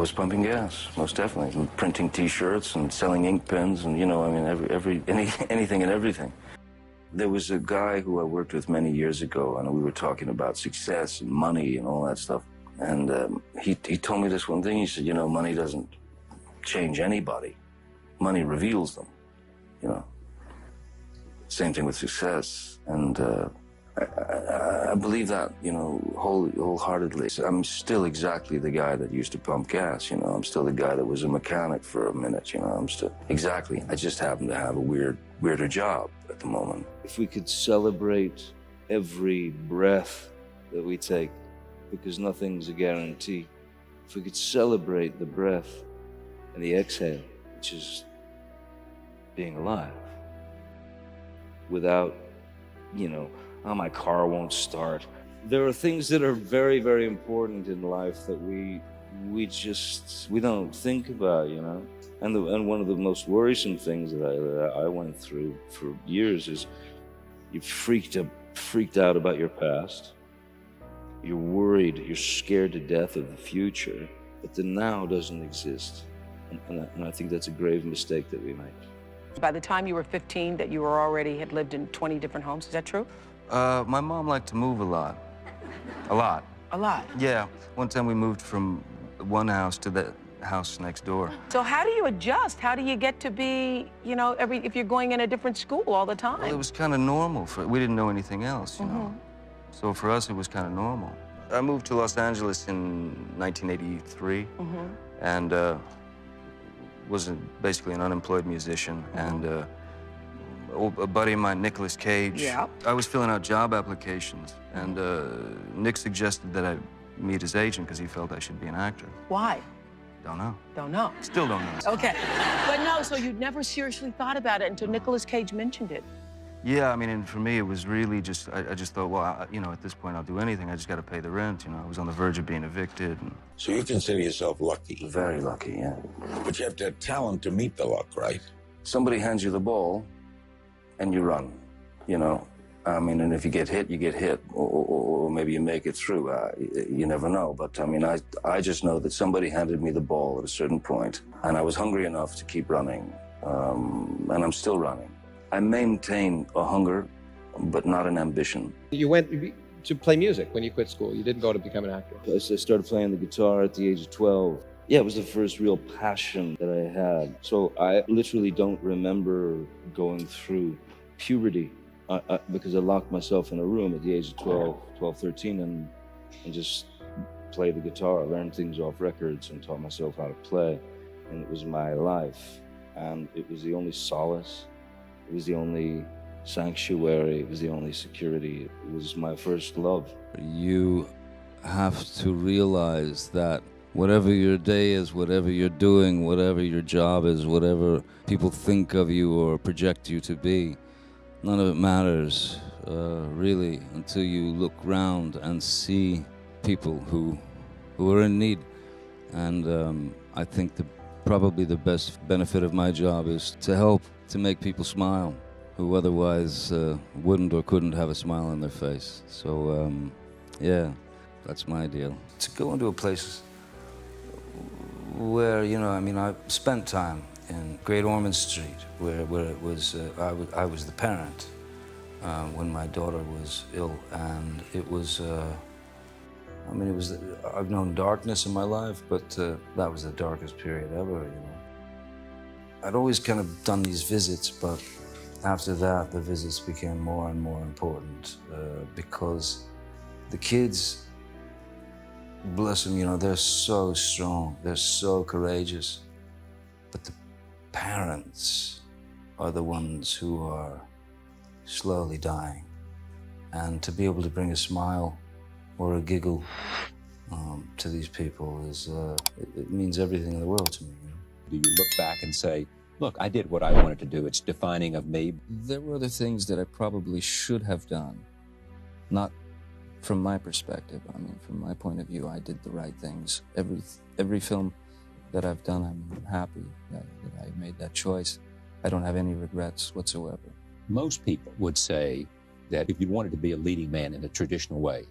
was pumping gas, most definitely, and printing T-shirts and selling ink pens, and I mean, anything and everything. There was a guy who I worked with many years ago, and we were talking about success and money and all that stuff. And he told me this one thing. He said, money doesn't change anybody. Money reveals them. Same thing with success, and I believe that, wholeheartedly. I'm still exactly the guy that used to pump gas, I'm still the guy that was a mechanic for a minute, I'm still, exactly. I just happen to have a weirder job at the moment. If we could celebrate every breath that we take, because nothing's a guarantee, if we could celebrate the breath and the exhale, which is being alive, without, oh, my car won't start. There are things that are very, very important in life that we don't think about, And one of the most worrisome things that I went through for years is you're freaked out about your past. You're worried, you're scared to death of the future, but the now doesn't exist. And I think that's a grave mistake that we make. By the time you were 15, that you had lived in 20 different homes, is that true? My mom liked to move a lot. A lot. A lot? Yeah. One time we moved from one house to the house next door. So how do you adjust? How do you get to be, if you're going in a different school all the time? Well, it was kind of normal. We didn't know anything else, you know. So for us, it was kind of normal. I moved to Los Angeles in 1983, and was basically an unemployed musician, and a buddy of mine, Nicolas Cage. Yeah. I was filling out job applications, and Nick suggested that I meet his agent because he felt I should be an actor. Why? Don't know. Don't know. Still don't know. Okay. But no, so you'd never seriously thought about it until Nicolas Cage mentioned it. Yeah, I mean, and for me, it was really just, I just thought, well, at this point, I'll do anything. I just got to pay the rent, I was on the verge of being evicted. And... So you consider yourself lucky? Very lucky, yeah. But you have to have talent to meet the luck, right? Somebody hands you the ball, and you run, I mean, and if you get hit, you get hit, or maybe you make it through. You never know. But, I mean, I just know that somebody handed me the ball at a certain point, and I was hungry enough to keep running, and I'm still running. I maintain a hunger, but not an ambition. You went to play music when you quit school. You didn't go to become an actor. I started playing the guitar at the age of 12. Yeah, it was the first real passion that I had. So I literally don't remember going through puberty because I locked myself in a room at the age of 12, 13, and just played the guitar, learned things off records, and taught myself how to play. And it was my life. And it was the only solace. It was the only sanctuary. It was the only security. It was my first love. You have to realize that whatever your day is, whatever you're doing, whatever your job is, whatever people think of you or project you to be, none of it matters, really, until you look around and see people who are in need. And I think probably the best benefit of my job is to help to make people smile who otherwise wouldn't or couldn't have a smile on their face. So, yeah, that's my deal. To go into a place where, I mean, I spent time in Great Ormond Street, where it was, I was the parent when my daughter was ill, and it was, I mean, I've known darkness in my life, but that was the darkest period ever, I'd always kind of done these visits, but after that, the visits became more and more important because the kids, bless them, they're so strong, they're so courageous, but the parents are the ones who are slowly dying. And to be able to bring a smile or a giggle to these people it means everything in the world to me. Do you look back and say, look, I did what I wanted to do. It's defining of me. There were other things that I probably should have done. Not from my perspective. I mean, from my point of view, I did the right things. Every film that I've done, I'm happy that I made that choice. I don't have any regrets whatsoever. Most people would say that if you wanted to be a leading man in a traditional way,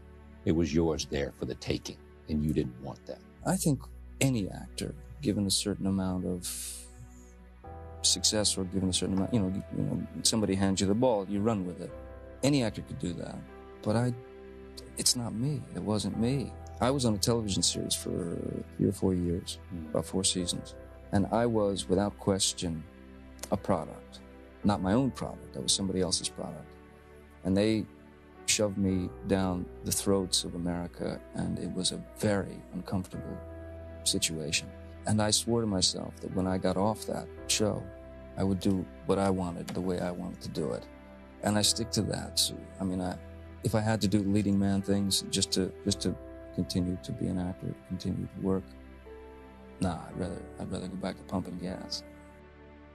it was yours there for the taking, and you didn't want that. I think any actor, given a certain amount of success or given a certain amount, somebody hands you the ball, you run with it. Any actor could do that, but it's not me. It wasn't me. I was on a television series for 3 or 4 years, about 4 seasons, and I was, without question, a product. Not my own product, that was somebody else's product. And they shoved me down the throats of America, and it was a very uncomfortable situation. And I swore to myself that when I got off that show, I would do what I wanted, the way I wanted to do it. And I stick to that. So, I mean, if I had to do leading man things just to continue to be an actor, continue to work, nah, I'd rather go back to pumping gas.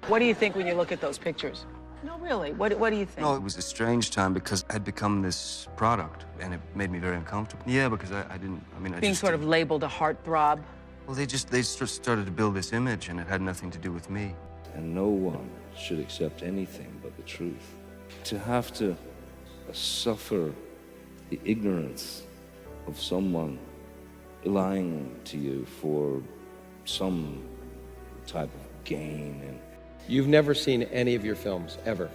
What do you think when you look at those pictures? No, really. What do you think? No, it was a strange time because I had become this product, and it made me very uncomfortable. Yeah, because I didn't. I mean, Being sort of labeled a heartthrob. Well, they started to build this image, and it had nothing to do with me. And no one should accept anything but the truth. To have to suffer the ignorance of someone lying to you for some type of gain. And You've never seen any of your films, ever?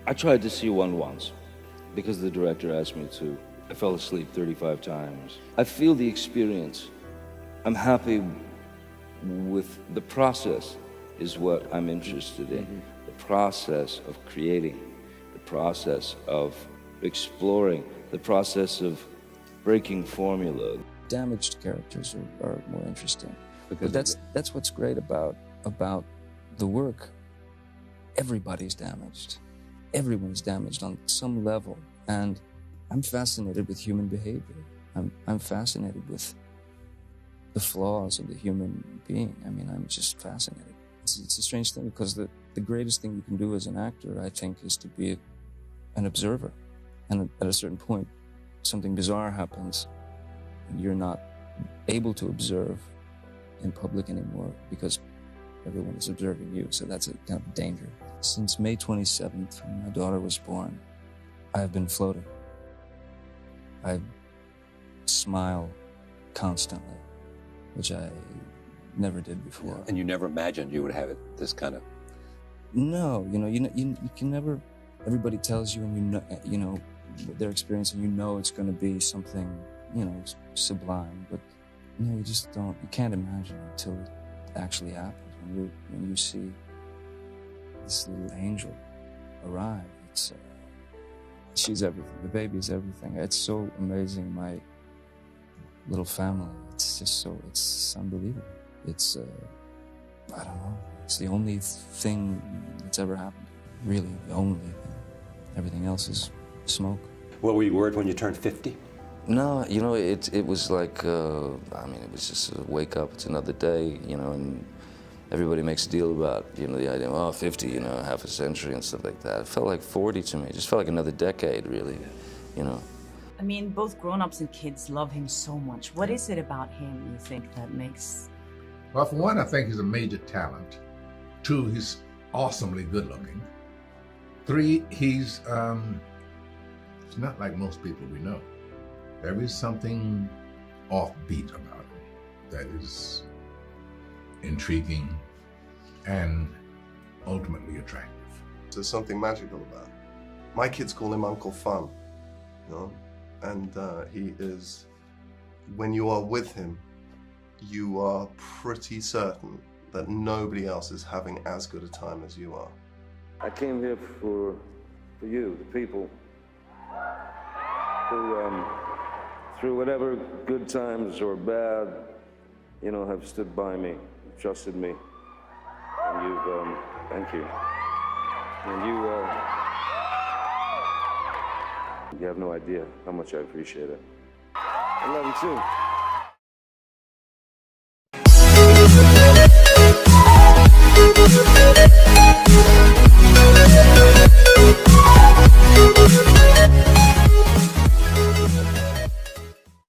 I tried to see one once because the director asked me to. I fell asleep 35 times. I feel the experience. I'm happy with the process is what I'm interested in. Mm-hmm. The process of creating, the process of exploring, the process of breaking formula. Damaged characters are more interesting. But that's what's great about the work. Everybody's damaged. Everyone's damaged on some level. And I'm fascinated with human behavior. I'm fascinated with the flaws of the human being. I mean, I'm just fascinated. It's a strange thing because the greatest thing you can do as an actor, I think, is to be an observer. And at a certain point, something bizarre happens. And you're not able to observe in public anymore because everyone is observing you. So that's a kind of danger. Since May 27th, when my daughter was born, I have been floating. I smile constantly, which I never did before. Yeah. And you never imagined you would have it this kind of... No, you can never, everybody tells you and you know what they're experiencing, it's going to be something, sublime, but no, you just don't, you can't imagine it until it actually happens. When you see this little angel arrive, she's everything. The baby's everything. It's so amazing, my little family. It's unbelievable. It's, I don't know, it's the only thing that's ever happened. Really, the only thing. Everything else is smoke. What were you worried when you turned 50? No, it was like, it was just a wake up, it's another day, and everybody makes a deal about, the idea of, 50, half a century and stuff like that. It felt like 40 to me. It just felt like another decade, really, I mean, both grown-ups and kids love him so much. What is it about him, you think, that makes... Well, for one, I think he's a major talent. 2, he's awesomely good-looking. 3, he's not like most people we know. There is something offbeat about him that is intriguing and ultimately attractive. There's something magical about him. My kids call him Uncle Fun, and he is, when you are with him, you are pretty certain that nobody else is having as good a time as you are. I came here for you, the people, who, through whatever good times or bad, have stood by me, trusted me, and you've, thank you. And you have no idea how much I appreciate it. I love you too.